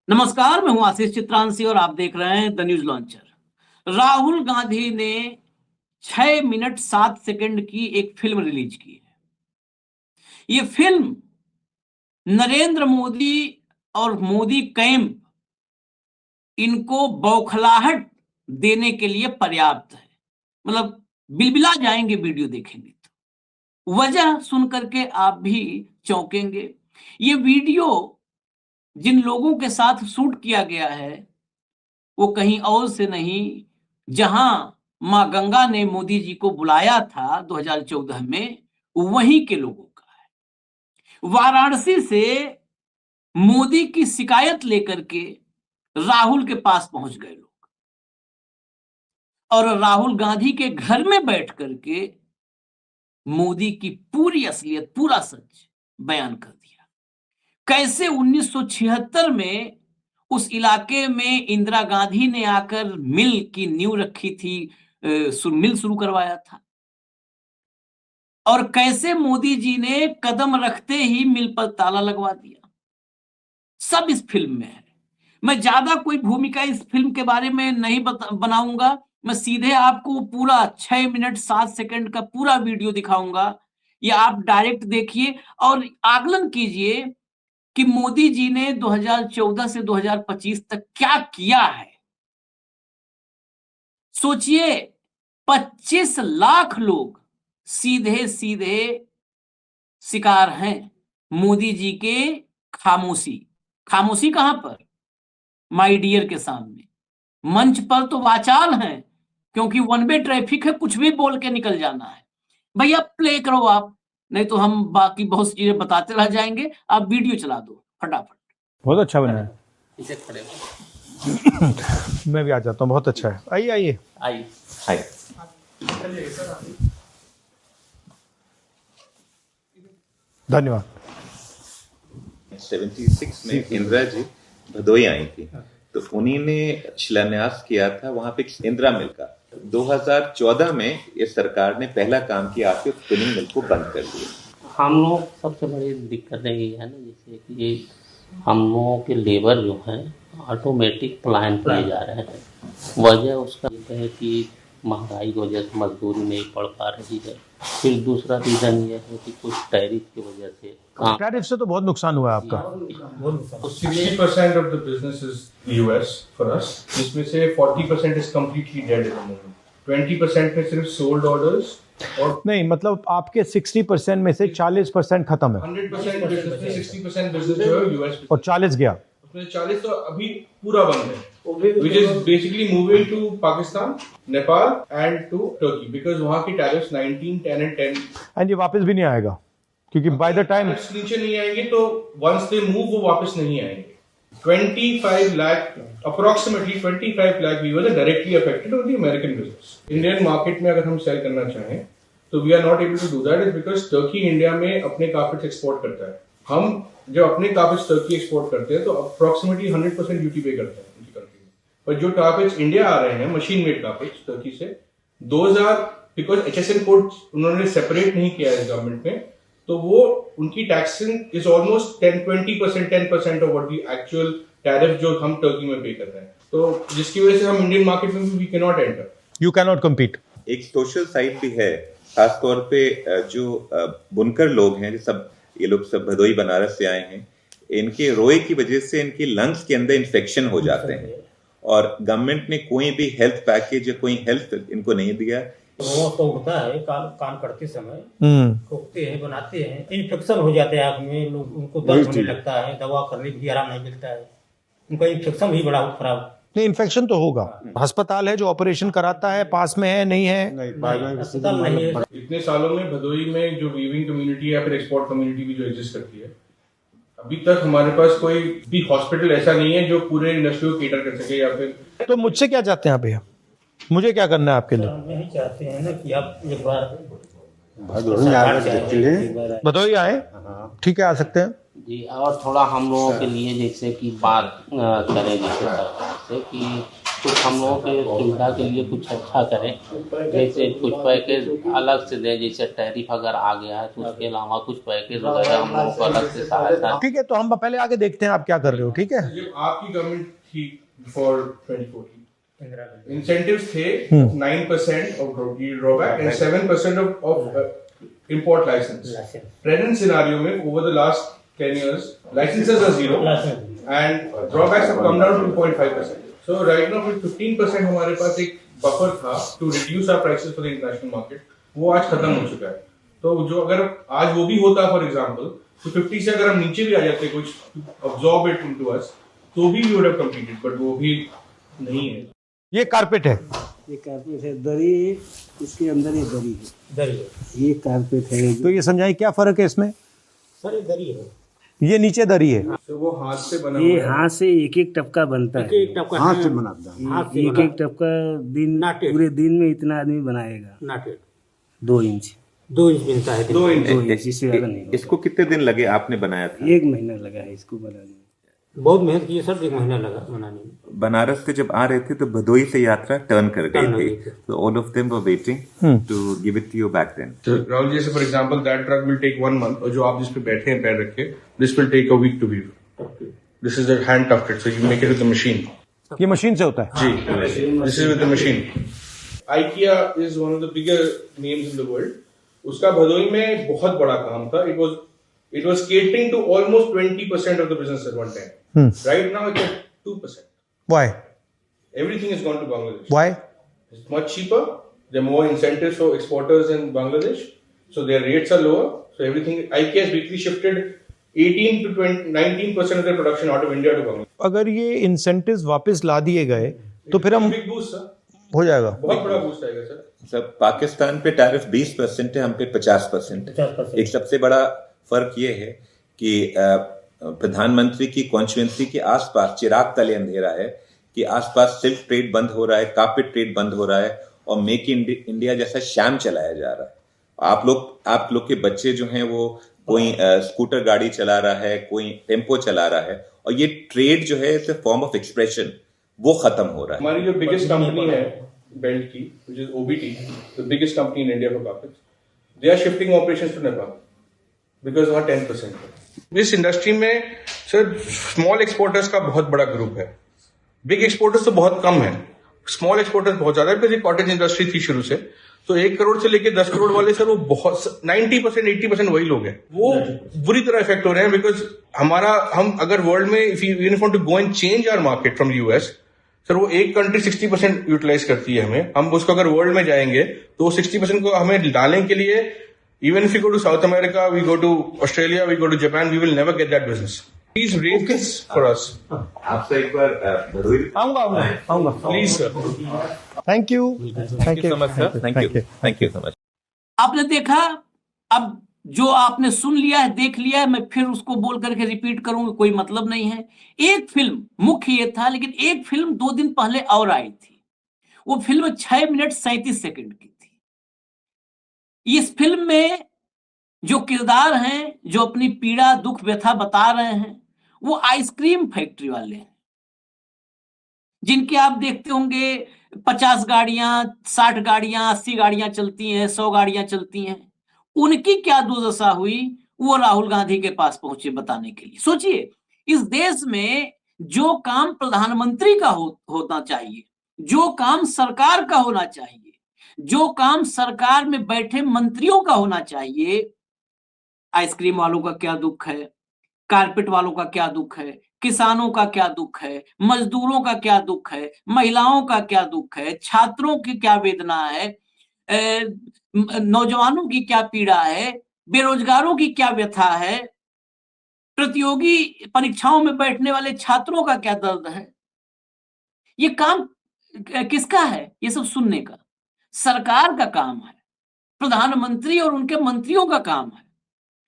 नमस्कार, मैं हूं आशीष चित्रांशी और आप देख रहे हैं the news launcher. Rahul Gandhi ने 6 मिनट 7 सेकंड की एक फिल्म रिलीज की है। ये फिल्म नरेंद्र मोदी और मोदी कैंप इनको बौखलाहट देने के लिए पर्याप्त है। मतलब बिलबिला जाएंगे वीडियो देखेंगे तो। वजह सुन करके आप भी चौंकेंगे। ये वीडियो जिन लोगों के साथ शूट किया गया है वो कहीं और से नहीं, जहां मां गंगा ने मोदी जी को बुलाया था 2014 में, वहीं के लोगों का है। वाराणसी से मोदी की शिकायत लेकर के राहुल के पास पहुंच गए लोग और राहुल गांधी के घर में बैठ करके मोदी की पूरी असलियत, पूरा सच बयान कर दिया। कैसे 1976 में उस इलाके में इंदिरा गांधी ने आकर मिल की नींव रखी थी, मिल शुरू करवाया था, और कैसे मोदी जी ने कदम रखते ही मिल पर ताला लगवा दिया। सब इस फिल्म में है। मैं ज्यादा कोई भूमिका इस फिल्म के बारे में नहीं बनाऊंगा। मैं सीधे आपको पूरा 6 मिनट 7 सेकंड का पूरा वीडियो दिखाऊंगा। ये आप डायरेक्ट देखिए और आकलन कीजिए कि मोदी जी ने 2014 से 2025 तक क्या किया है। सोचिए, 25 लाख लोग सीधे सीधे शिकार हैं मोदी जी के खामोशी। खामोशी कहां पर? माय डियर के सामने। मंच पर तो वाचाल हैं, क्योंकि वन वे ट्रैफिक है, कुछ भी बोल के निकल जाना है। भैया प्ले करो आप, नहीं तो हम बाकी बहुत चीजें बताते रह जाएंगे। आप वीडियो चला दो फटाफट। बहुत अच्छा बना है। इसे खड़े मैं भी आ जाता हूँ, बहुत अच्छा है। आइए आइए आइए आइए। धन्यवाद। 76 में इंदिरा जी भदोई आई थी, तो उन्हीं ने शिलान्यास किया था वहां पे इंदिरा मिल का। 2014 में ये सरकार ने पहला काम किया, आपके स्पिनिंग मिल को बंद कर दिया। हम लोग सबसे बड़ी दिक्कत यही है ना, जैसे कि हम लोगों के लेबर जो हैं ऑटोमेटिक प्लान किए जा रहे हैं। वजह उसका ये है कि महंगाई की वजह से मजदूरी नहीं पड़ पा रही है। फिर दूसरा रीज़न ये है कि कुछ टैरिफ की वजह से टैरिफ से तो बहुत नुकसान हुआ है आपका। 60% of the business is US for us, जिसमें से 40% is completely dead at the moment. 20% में सिर्फ sold orders और नहीं, मतलब आपके 60% में से 40% खत्म है 100% business में 60% business जो है US और 40 गया। उसमें 40 तो अभी पूरा बंद है, which is basically moving to Pakistan, Nepal and to Turkey because वहाँ की tariffs 19, 10 and 10 एंड ये वापस भी नहीं आएगा, क्योंकि बाय द टाइम नीचे नहीं आएंगे तो once they move वो वापस नहीं आएंगे। 25 lakh, approximately 25 lakh viewers are directly affected on the American business. Indian market में अगर हम सेल करना चाहें तो we are not able to do that is because Turkey India में अपने कार्पेट्स एक्सपोर्ट करता है। हम जब अपने कार्पेट्स टर्की एक्सपोर्ट करते हैं तो अप्रोक्सीमेटली 100% ड्यूटी पे करते हैं उनकी कंट्री में। पर जो कार्पेट्स इंडिया आ रहे हैं मशीन मेड कार्पेट्स टर्की से 2000 बिकॉज HSN कोड उन्होंने सेपरेट नहीं किया है गवर्नमेंट में, तो वो उनकी taxing is almost 10% of what the actual tariff जो हम टर्की में पे कर रहे हैं, तो जिसकी वजह से हम इंडियन मार्केट में भी we can not enter. You can not compete. एक सोशल साइड भी है, खासतौर पे जो बुनकर लोग हैं, जो सब ये लोग सब भदोई बनारस से आए हैं, इनके रोए की वजह से इनके लंग्स के अंदर इन्फेक्शन हो जाते हैं और गवर्नमेंट ने कोई भी हेल्थ पैकेज या कोई हेल्थ इनको नहीं दिया। वो तो होता है काम करते समय ठोकते हैं, बनाते हैं, इन्फेक्शन हो जाते हैं आँख में, लोग उनको दर्द होने लगता है, दवा करने भी आराम नहीं मिलता है, उनका इन्फेक्शन भी बड़ा खराब। नहीं, इन्फेक्शन तो होगा। अस्पताल है जो ऑपरेशन कराता है, पास में है नहीं है? अस्पताल नहीं है। इतने सालों में भदोई में जो वीविंग कम्युनिटी या फिर एक्सपोर्ट कम्युनिटी भी जो एग्जिस्ट करती है, अभी तक हमारे पास कोई भी हॉस्पिटल ऐसा नहीं है जो पूरे इंडस्ट्री को केटर कर सके। या फिर तो मुझसे क्या चाहते हैं आप भैया? मुझे क्या करना है आपके लिए? यही चाहते हैं ना कि आप एक बार भदोई आए, ठीक है, आ सकते हैं जी। और थोड़ा हम लोगों के लिए जैसे कि बात करें जैसे सरकार से कि कुछ हम लोगों के सुविधा के लिए कुछ अच्छा करें, जैसे कुछ पैकेज अलग से दें, जैसे टैरिफ अगर आ गया है तो उसके अलावा कुछ पैकेज वगैरह हम लोगों को अलग से सहायता। ठीक है, तो हम पहले आगे देखते हैं आप क्या कर रहे हो। ठीक है, जब आपकी गवर्नमेंट थी बिफोर 2014, इंसेंटिव्स थे 9% of drawback and 7% of import license. Present scenario में over the last 10 years licenses are zero and drawbacks have come down to 2.5%. So right now with 15% हमारे पास एक बफर था to reduce our prices for the international market, वो आज खत्म हो चुका है। तो जो अगर आज वो भी होता फॉर एग्जांपल, तो 50 से अगर हम नीचे भी आ जाते कुछ absorb it into us, तो भी we would have competed, but वो भी नहीं है। ये कारपेट है, ये कारपेट है, दरी इसके अंदर ये दरी है, दरी है ये कारपेट है। तो ये समझाइए क्या फर्क है इसमें। सर, ये दरी है, ये नीचे दरी है, तो वो हाथ से बना ये हुआ है। हाथ से एक एक टपका बनता है, एक टपका हाथ से बनाता है, हाथ से एक एक टपका दिन नाटे। पूरे दिन में इतना आदमी बनाएगा। नाटेड 2 इंच 2 इंच मिलता है। 2 इंच। 2 इंच इससे ज्यादा नहीं होगा। इसको कितने दिन लगे आपने बनाया था? 1 महीना लगा है इसको बनाने में। बहुत मेहनत की है सर, 1 महीना लगा बनाने में। बनारस से जब आ रहे थे तो भदोई से यात्रा टर्न कर टर्न हो गई गई थी, थी। तो all of them were waiting to give it to you back then. So, Rahul जैसे for example that truck will take 1 month, और जो आप जिस पे बैठे हैं पैर रख के, this will take a week to weave. This is a hand tufted, so you make it with the machine. ये मशीन से होता है। जी, this is with the machine. IKEA is one of the bigger names in the world. उसका भदोई में बहुत बड़ा काम था। It was catering to almost 20% of the business at one time. Right now it's at 2%. Why? Everything has gone to Bangladesh. Why? It's much cheaper. There are more incentives for exporters in Bangladesh, so their rates are lower. So everything, IKEA has basically shifted 18 to 19% of their production out of India to Bangladesh. अगर ये incentives वापस ला दिए गए तो फिर हम Big boost, sir. हो जाएगा। बहुत बड़ा बूस्ट आएगा सर। सब पाकिस्तान पे टैरिफ 20% है, हम पे 50% है। 50%। एक सबसे बड़ा फर्क ये है कि प्रधानमंत्री की कॉन्स्टिट्यूएंसी के आसपास चिराग तले अंधेरा है कि आसपास सिल्क ट्रेड बंद हो रहा है, कार्पेट ट्रेड बंद हो रहा है और मेक इन इंडिया जैसा शैम चलाया जा रहा है। आप लोग के बच्चे जो हैं वो कोई स्कूटर गाड़ी चला रहा है, कोई टेम्पो चला रहा है, और ये ट्रेड जो है it's a form of expression, वो खत्म हो रहा है। हमारी जो बिगेस्ट कंपनी है बेल्ट की, which is OBT, the biggest company in India for carpets, they are shifting operations to Nepal because वहाँ 10% है। इस इंडस्ट्री में सर स्मॉल एक्सपोर्टर्स का बहुत बड़ा ग्रुप है, बिग एक्सपोर्टर्स तो बहुत कम है, स्मॉल एक्सपोर्टर्स बहुत ज्यादा है। बिकॉज ये कॉटेज इंडस्ट्री थी शुरू से, तो 1 करोड़ से लेके 10 करोड़ वाले सर वो बहुत 90% 80% वही लोग हैं, वो बुरी तरह इफेक्ट हो रहे हैं। बिकॉज हम अगर वर्ल्ड में if you want to go and change our market from US, sir वो एक कंट्री 60% यूटिलाइज करती है हमें, हम उसको अगर वर्ल्ड में जाएंगे तो 60% को हमें डालने के लिए, even if you go to South America, we go to Australia, we go to Japan, we will never get that business. Please raise this for us. आपसे एक बार आऊंगा। Please sir. Thank you so much sir, thank you so much. आपने देखा, अब जो आपने सुन लिया है, देख लिया है, मैं फिर उसको बोल करके रिपीट करूंगा, कोई मतलब नहीं है। एक फिल्म मुख्य ये था, लेकिन एक फिल्म 2 दिन पहले और आई थी। वो फिल्म 6 मिनट 37 सेकंड की थी। इस फिल्म में जो किरदार हैं, जो अपनी पीड़ा दुख व्यथा बता रहे हैं, वो आइसक्रीम फैक्ट्री वाले हैं, जिनके आप देखते होंगे 50 गाड़ियां, 60 गाड़ियां, 80 गाड़ियां चलती हैं, 100 गाड़ियां चलती हैं। उनकी क्या दुर्दशा हुई, वो राहुल गांधी के पास पहुंचे बताने के लिए। सोचिए, इस देश में जो काम प्रधानमंत्री का होना चाहिए, जो काम सरकार का होना चाहिए, जो काम सरकार में बैठे मंत्रियों का होना चाहिए, आइसक्रीम वालों का क्या दुख है, कारपेट वालों का क्या दुख है, किसानों का क्या दुख है, मजदूरों का क्या दुख है, महिलाओं का क्या दुख है, छात्रों की क्या वेदना है, नौजवानों की क्या पीड़ा है, बेरोजगारों की क्या व्यथा है, प्रतियोगी परीक्षाओं में बैठने वाले छात्रों का क्या दर्द है। ये काम किसका है? ये सब सुनने का सरकार का काम है, प्रधानमंत्री और उनके मंत्रियों का काम है।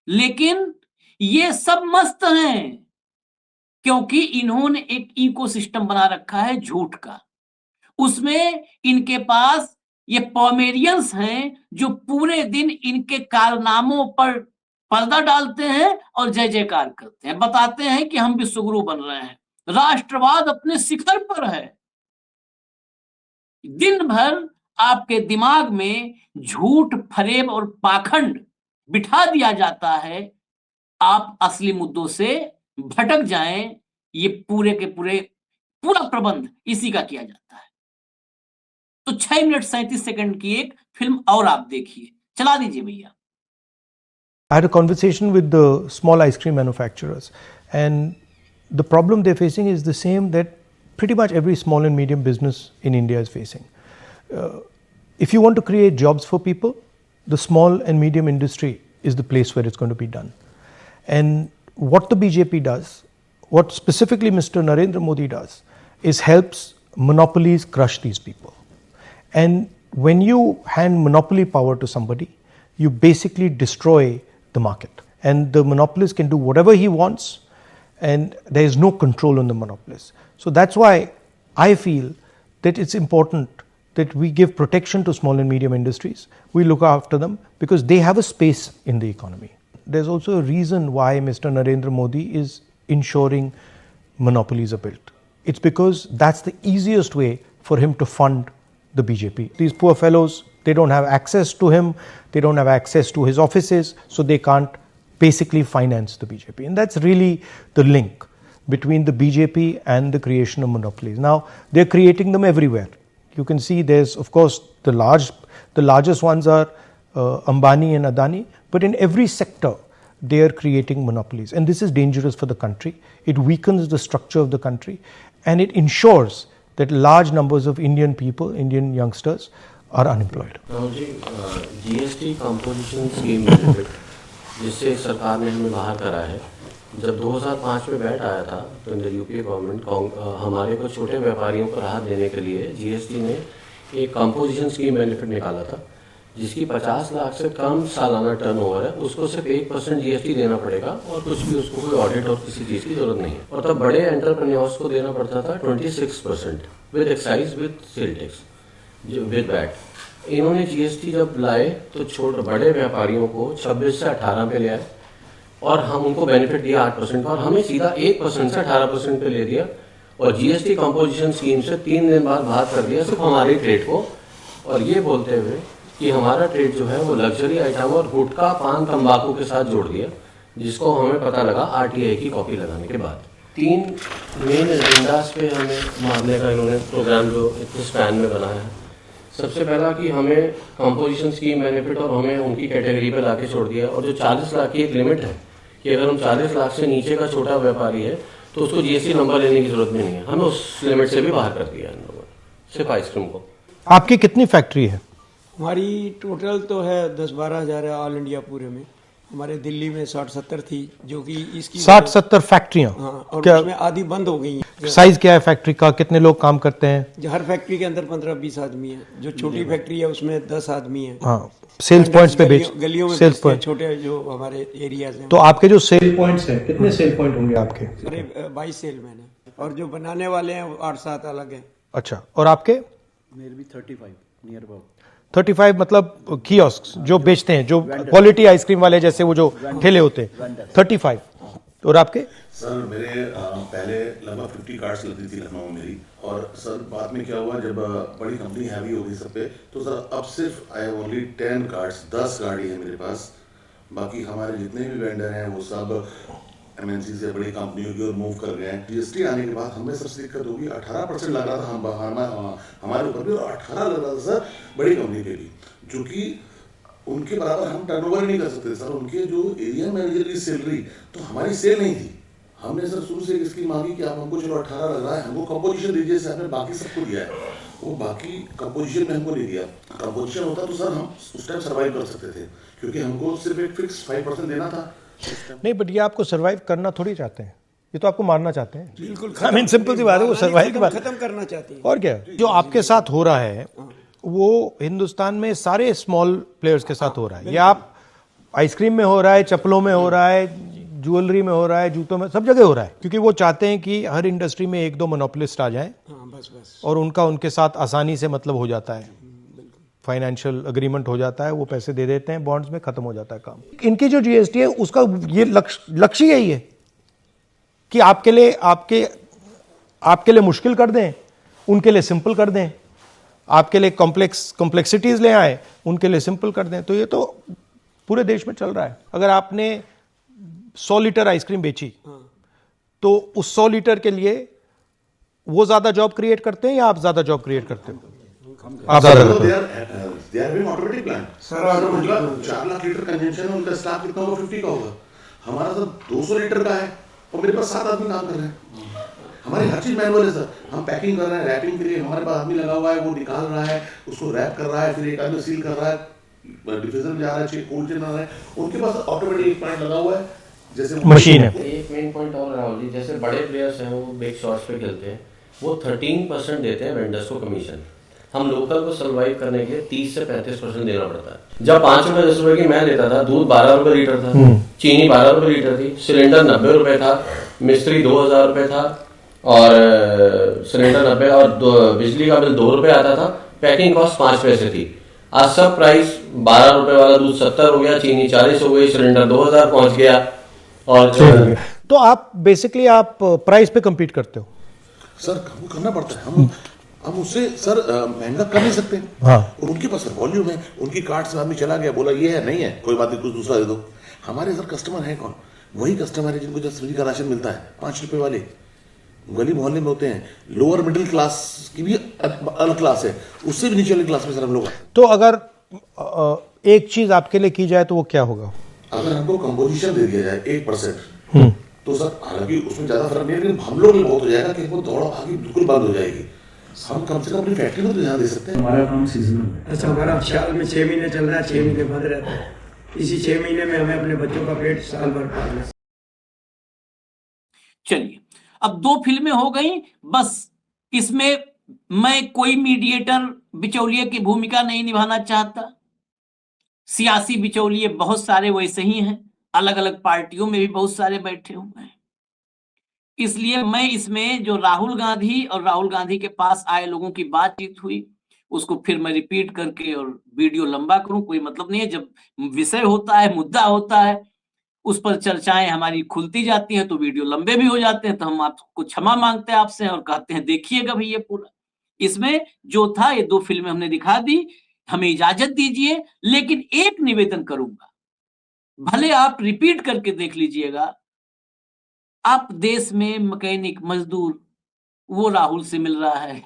लेकिन ये सब मस्त हैं, क्योंकि इन्होंने एक इकोसिस्टम बना रखा है झूठ का। उसमें इनके पास ये पॉमेरियंस हैं, जो पूरे दिन इनके कारनामों पर पर्दा डालते हैं और जय जयकार करते हैं, बताते हैं कि हम विश्वगुरु बन रहे हैं, राष्ट्रवाद अपने शिखर पर है। दिन भर आपके दिमाग में झूठ, फरेब और पाखंड बिठा दिया जाता है, आप असली मुद्दों से भटक जाएं। ये पूरे के पूरा प्रबंध इसी का किया जाता है। तो 6 मिनट 37 सेकंड की एक फिल्म और आप देखिए, चला दीजिए भैया। I had a conversation with the small ice cream manufacturers, and the problem they're facing is the same that pretty much every small and medium business in India is facing. If you want to create jobs for people, the small and medium industry is the place where it's going to be done. And what the BJP does, what specifically Mr. Narendra Modi does, is helps monopolies crush these people. And when you hand monopoly power to somebody, you basically destroy the market. And the monopolist can do whatever he wants, and there is no control on the monopolist. So that's why I feel that it's important that we give protection to small and medium industries. We look after them because they have a space in the economy. There's also a reason why Mr. Narendra Modi is ensuring monopolies are built. It's because that's the easiest way for him to fund the BJP. These poor fellows, they don't have access to him, they don't have access to his offices, so they can't basically finance the BJP. And that's really the link between the BJP and the creation of monopolies. Now, they're creating them everywhere. You can see there's, of course, the largest ones are Ambani and Adani, but in every sector, they are creating monopolies. And this is dangerous for the country. It weakens the structure of the country, and it ensures that large numbers of Indian people, Indian youngsters, are unemployed. GST composition scheme benefit जिससे सरकार ने हमें बाहर करा है, जब 2005 में बैठ आया था तो यूपीए गवर्नमेंट हमारे को छोटे व्यापारियों को राहत देने के लिए जीएसटी ने एक कंपोजिशन स्कीम बेनिफिट निकाला था, जिसकी 50 लाख से कम सालाना टर्नओवर है, उसको सिर्फ 1% जीएसटी देना पड़ेगा और कुछ भी उसको कोई ऑडिट और किसी चीज़ की जरूरत नहीं है। और तब बड़े एंटरप्रेन्योर्स को देना पड़ता था 26% with excise with sale tax with VAT. इन्होंने जीएसटी जब लाए तो बड़े व्यापारियों को 26 से 18 पे ले आए और हम उनको बेनिफिट दिया 8% का, और हमें सीधा 1% से 18% पे ले दिया और जीएसटी कंपोजिशन स्कीम से 3 दिन बाद बाहर कर दिया सिर्फ हमारे ट्रेड को, और ये बोलते हुए कि हमारा ट्रेड जो है वो लग्जरी आइटम और गुटखा, पान, तंबाकू के साथ जोड़ दिया, जिसको हमें पता लगा आरटीआई की कॉपी लगाने के बाद। 3 मेन एजेंडास पे हमें मारने का इन्होंने प्रोग्राम जो इतने स्पैन में बनाया है। सबसे पहला कि हमें कंपोजिशन स्कीम बेनिफिट और हमें उनकी कैटेगरी पे लाके छोड़ दिया, और जो 40 लाख की एक लिमिट है कि अगर हम 40 लाख से नीचे का छोटा व्यापारी है तो उसको जीएसटी नंबर लेने की जरूरत भी नहीं है, हमें उस लिमिट से भी बाहर कर दिया इन लोगों ने, सिर्फ आइसक्रीम को। आपकी कितनी फैक्ट्री है? हमारी टोटल तो है 10-12 हज़ार है ऑल इंडिया पूरे में। हमारे दिल्ली में 60-70 थी, जो कि इसकी 60-70 फैक्ट्रियां। हाँ, और क्या उसमें आधी बंद हो गई हैं। साइज क्या है फैक्ट्री का? कितने लोग काम करते हैं? जो हर फैक्ट्री के अंदर 15-20 आदमी है। जो छोटी फैक्ट्री है उसमें 10 आदमी है। हाँ, सेल्स पॉइंट्स पे बेच, गलियों में सेल्स पॉइंट, छोटे जो हमारे एरियाज हैं। तो आपके जो सेल पॉइंट्स हैं, कितने सेल पॉइंट होंगे आपके? करीब 22 सेलमैन है, और जो बनाने वाले हैं 8-7 अलग हैं। अच्छा, और आपके? मेरे भी 35 नियर अबाउट। 35 मतलब कियोस्क जो बेचते हैं, जो क्वालिटी आइसक्रीम वाले जैसे वो जो ठेले होते हैं, 35। और आपके? सर मेरे पहले लगभग 50 कार्ड्स लगती थी लखनऊ में मेरी, और सर बाद में क्या हुआ जब बड़ी कंपनी हैवी हो गई सब पे, तो सर अब सिर्फ आई हैव ओनली 10 कार्ड्स, 10 गाड़ी है मेरे पास। बाकी हमारे जितने भी वेंडर हैं वो सब एमएनसी से बड़ी कंपनियों की ओर मूव कर गए हैं। जीएसटी आने के बाद हमें सबसे दिक्कत होगी, 18% लग रहा था हमारे ऊपर भी, और 18 लग रहा था सर बड़ी कंपनी के लिए, जो कि उनके बराबर हम टर्नओवर नहीं कर सकते सर। उनके जो एरिया मैनेजर की सैलरी, तो हमारी सेल नहीं थी। हमने सर शुरू से इसकी मांगी कि आप हमको चलो 18 लग रहा है, हमको कंपोजिशन दीजिए, सर हमने बाकी सबको दिया है, वो बाकी कंपोजिशन में हमको नहीं दिया। कंपोजिशन होता तो सर हम उस टाइम सर्वाइव कर सकते थे, क्योंकि हमको सिर्फ एक फिक्स 5% देना था। नहीं, बट ये आपको सर्वाइव करना थोड़ी चाहते हैं, ये तो आपको मारना चाहते हैं। बिल्कुल, आई मीन सिंपल सी बात है, वो सर्वाइव की बात खत्म करना चाहते हैं। और क्या जो आपके साथ हो रहा है वो हिंदुस्तान में सारे स्मॉल प्लेयर्स के साथ हो रहा है। ये आप आइसक्रीम में हो रहा है, चप्पलों में हो रहा है, ज्वेलरी में हो रहा है, जूतों में, सब जगह हो रहा है, क्योंकि वो चाहते हैं कि हर इंडस्ट्री में 1-2 मोनोपोलिस्ट आ जाएं, बस। और उनके साथ आसानी से मतलब हो जाता है, फाइनेंशियल अग्रीमेंट हो जाता है, वो पैसे दे देते हैं बॉन्ड्स में, खत्म हो जाता है काम। इनकी जो जीएसटी है उसका ये लक्ष्य यही है कि आपके लिए मुश्किल कर दें, उनके लिए सिंपल कर दें। आपके लिए कॉम्प्लेक्सिटीज ले आए, उनके लिए सिंपल कर दें। तो ये तो पूरे देश में चल रहा है। अगर आपने 100 लीटर आइसक्रीम बेची तो उस 100 लीटर के लिए वो ज्यादा जॉब क्रिएट करते हैं या आप ज्यादा जॉब क्रिएट करते हो? आप ज्यादा करते हो। ऑटोमेटिक प्लान सर, उनका 4 लाख लीटर कंजम्पशन है, उनका स्टाफ कितना होगा? 50 का होगा। हमारा सर 200 लीटर का है और मेरे पास 7 आदमी काम कर रहे हैं। हमारी हर चीज मैनुअल है सर। हम पैकिंग कर रहे हैं, रैपिंग के लिए हमारे पास आदमी लगा हुआ है, वो निकाल रहा है, उसको रैप कर रहा है, फिर एक आदमी सील कर रहा है, डिफ्यूजर में जा रहा है, कोल्ड चेन आ रहा है। उनके पास ऑटोमेटिक प्लांट लगा हुआ है, जैसे मशीन है। एक मेन पॉइंट और राहुल जी, जैसे बड़े प्लेयर्स हैं वो बिग शॉट्स पे खेलते हैं, वो 13% देते हैं वेंडर्स को कमीशन। हम लोकल को सर्वाइव करने के लिए 30 से 35% देना पड़ता है। जब 5 रुपए 10 रुपए की मैं लेता था, दूध 12 रुपए लीटर था, चीनी 12 रुपए लीटर थी, सिलेंडर 90 रुपए था, मिस्त्री 2000 रुपए था और सिलेंडर 90 और बिजली का बिल 2 रुपए आता था, पैकिंग कॉस्ट 5 पैसे थी। आज सब प्राइस 12 रुपए वाला दूध 70 हो गया, चीनी 40 हो गई, सिलेंडर 2000 पहुंच गया। और तो आप बेसिकली आप प्राइस पे compete करते हो? सर हमको करना पड़ता है। हम उससे सर महंगा कर नहीं सकते। हाँ। और उनके पास सर वॉल्यूम है, उनकी कार्ड से आदमी चला गया, बोला ये है नहीं है, कोई बात नहीं, कुछ दूसरा दे दो। हमारे सर कस्टमर है कौन? वही कस्टमर है जिनको जब फ्री का राशन मिलता है 5 रुपए वाले, गली मोहल्ले में होते हैं। लोअर मिडिल क्लास की भी अलग क्लास है, उससे भी नीचे वाली क्लास में सर हम लोग। तो अगर एक चीज आपके लिए की जाए तो वो क्या होगा? अगर हमको कंपोजिशन दे दिया जाए 1%, तो सर हालांकि उसमें ज्यादा फर्क नहीं है, लेकिन हम लोग बहुत हो जाएगा कि वो दौड़ आगे बिल्कुल बंद हो जाएगी। हम कम से कम अपनी फैक्ट्री में तो ध्यान दे सकते हैं। हमारा काम सीजनल है। अच्छा, हमारा साल में 6 महीने चल रहा है, 6 महीने बंद रहता है। इसी 6 महीने में हमें अपने बच्चों का पेट साल भर पालना। चलिए, अब 2 फिल्में हो गई, बस इसमें मैं कोई मीडिएटर बिचौलिए की भूमिका नहीं निभाना चाहता। सियासी बिचौलिए बहुत सारे वैसे ही हैं, अलग अलग पार्टियों में भी बहुत सारे बैठे हुए हैं। इसलिए मैं इसमें जो राहुल गांधी और राहुल गांधी के पास आए लोगों की बातचीत हुई, उसको फिर मैं रिपीट करके और वीडियो लंबा करूं, कोई मतलब नहीं है। जब विषय होता है, मुद्दा होता है, उस पर चर्चाएं हमारी खुलती जाती हैं तो वीडियो लंबे भी हो जाते हैं, तो हम आपको क्षमा मांगते हैं आपसे और कहते हैं देखिएगा भाई ये पूरा। इसमें जो था ये 2 फिल्में हमने दिखा दी, हमें इजाजत दीजिए। लेकिन एक निवेदन करूंगा, भले आप रिपीट करके देख लीजिएगा, आप देश में मैकेनिक मजदूर वो राहुल से मिल रहा है,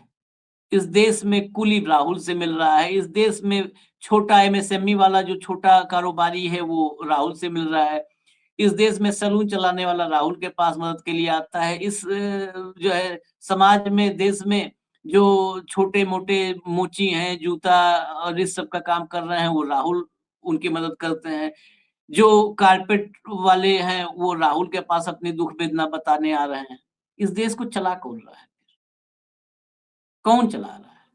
इस देश में कुली राहुल से मिल रहा है, इस देश में छोटा एमएसएमई वाला जो छोटा कारोबारी है वो राहुल से मिल रहा है, इस देश में सैलून चलाने वाला राहुल के पास मदद के लिए आता है। इस जो है समाज में, देश में जो छोटे मोटे मोची हैं, जूता और इस सब का काम कर रहे हैं, वो राहुल उनकी मदद करते हैं। जो कारपेट वाले हैं वो राहुल के पास अपनी दुख वेदना बताने आ रहे हैं। इस देश को चला कौन रहा है? कौन चला रहा है?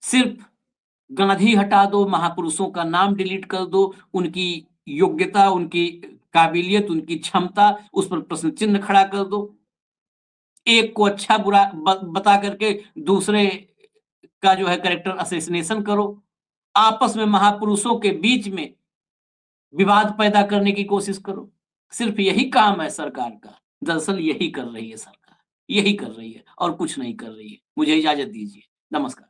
सिर्फ गांधी हटा दो, महापुरुषों का नाम डिलीट कर दो, उनकी योग्यता, उनकी काबिलियत, उनकी क्षमता, उस पर प्रश्न चिन्ह खड़ा कर दो। एक को अच्छा बुरा बता करके दूसरे का जो है कैरेक्टर असैसिनेशन करो। आपस में महापुरुषों के बीच में विवाद पैदा करने की कोशिश करो। सिर्फ यही काम है सरकार का। दरअसल यही कर रही है सरकार, यही कर रही है और कुछ नहीं कर रही है। मुझे इजाजत दीजिए, नमस्कार।